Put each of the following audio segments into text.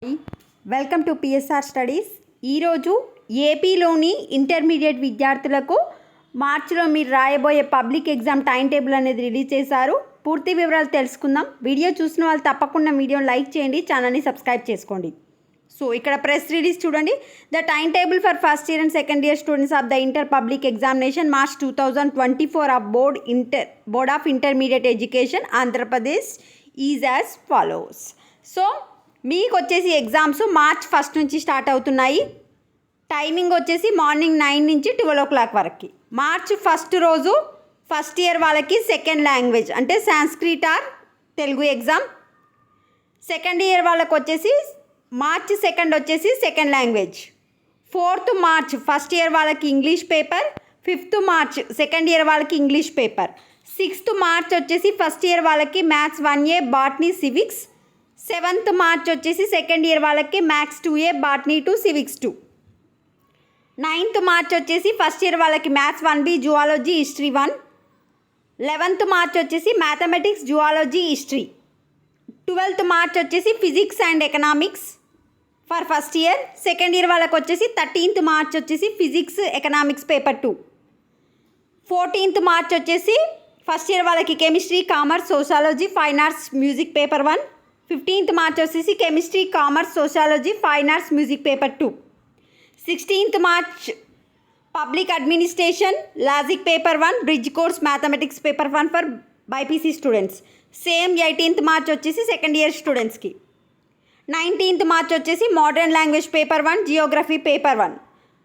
Welcome to PSR studies. ఈరోజు ఏపీలోని intermediate విద్యార్థులకు మార్చిలో మీరు రాయబోయే పబ్లిక్ ఎగ్జామ్ టైం టేబుల్ అనేది రిలీజ్ చేశారు. పూర్తి వివరాలు తెలుసుకుందాం. వీడియో చూసిన వాళ్ళు తప్పకుండా వీడియోని లైక్ చేయండి, ఛానల్ని సబ్స్క్రైబ్ చేసుకోండి. సో ఇక్కడ ప్రెస్ రిలీజ్ చూడండి. The time table for first year and second year students of the inter public examination March 2024 of board of intermediate education Andhra Pradesh is as follows. So మీకు వచ్చేసి ఎగ్జామ్స్ మార్చ్ 1 నుంచి start అవుతున్నాయి. Timing వచ్చేసి morning 9 నుంచి 12 o'clock వరకు. March 1 రోజు first year వాళ్ళకి second language అంటే Sanskrit or Telugu exam. Second year వాళ్ళకి వచ్చేసి మార్చ్ 2 వచ్చేసి second language. 4th March first year వాళ్ళకి English paper. 5th March second year వాళ్ళకి ఇంగ్లీష్ పేపర్. 6th మార్చ్ వచ్చేసి ఫస్ట్ ఇయర్ వాళ్ళకి maths 1A botany civics. 7th March వచ్చేసి second year వాళ్ళకి maths 2A botany 2 civics 2. 9th March వచ్చేసి first year వాళ్ళకి maths 1B zoology history 1. 11th March వచ్చేసి mathematics zoology history. 12th March వచ్చేసి physics and economics for first year. Second year వాళ్ళకి వచ్చేసి 13th March వచ్చేసి physics economics paper 2. 14th March వచ్చేసి first year వాళ్ళకి chemistry commerce sociology fine arts music paper 1. 15th March వచ్చేసి chemistry commerce sociology fine arts music paper 2. 16th March public administration logic paper 1 bridge course mathematics paper 1 for BiPC students. Same 18th March వచ్చేసి second year స్టూడెంట్స్కి. 19th March వచ్చేసి modern language paper 1 geography paper 1.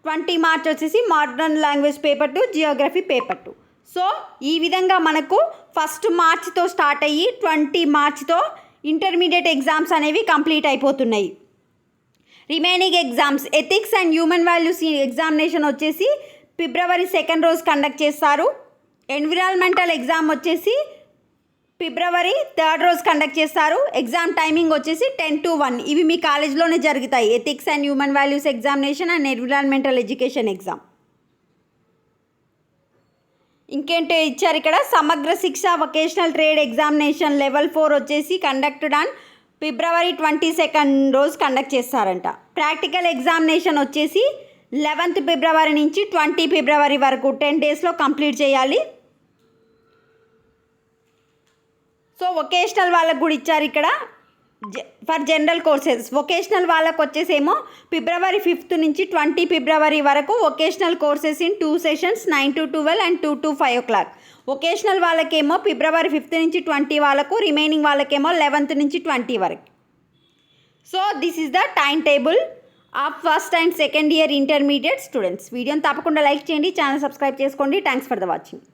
20 March వచ్చేసి modern language paper 2 geography paper 2. So ఈ విధంగా మనకు 1 మార్చ్తో start అయ్యి 20 మార్చ్తో ఇంటర్మీడియట్ ఎగ్జామ్స్ అనేవి కంప్లీట్ అయిపోతున్నాయి. Remaining exams ethics and human values examination వచ్చేసి ఫిబ్రవరి 2 రోజు కండక్ట్ చేస్తారు. ఎన్విరాన్మెంటల్ ఎగ్జామ్ వచ్చేసి ఫిబ్రవరి 3 రోజు కండక్ట్ చేస్తారు. ఎగ్జామ్ టైమింగ్ వచ్చేసి 10 to 1. ఇవి మీ కాలేజ్లోనే జరుగుతాయి. Ethics and human values examination and environmental education exam. ఇంకేంటో ఇచ్చారు ఇక్కడ. సమగ్ర శిక్ష వొకేషనల్ ట్రేడ్ ఎగ్జామినేషన్ లెవెల్ 4 వచ్చేసి కండక్టెడ్ ఆన్ ఫిబ్రవరి 22 రోజు కండక్ట్ చేస్తారంట. ప్రాక్టికల్ ఎగ్జామినేషన్ వచ్చేసి 11th ఫిబ్రవరి నుంచి 20 ఫిబ్రవరి వరకు 10 డేస్లో కంప్లీట్ చేయాలి. సో వొకేషనల్ వాళ్ళకు కూడా ఇచ్చారు ఇక్కడ ఫర్ జనరల్ కోర్సెస్. వొకేషనల్ వాళ్ళకు వచ్చేసేమో ఫిబ్రవరి 5th నుంచి 20 ఫిబ్రవరి వరకు vocational courses in 2 sessions 9 to 12 and 2 to 5 o'clock. Vocational వాళ్ళకేమో ఫిబ్రవరి 5th నుంచి 20 వాళ్ళకు, రిమైనింగ్ వాళ్ళకేమో 11th నుంచి 20 వరకు. So this is the time table of first and second year intermediate students. వీడియోని తప్పకుండా లైక్ చేయండి, ఛానల్ సబ్స్క్రైబ్ చేసుకోండి. Thanks for the watching.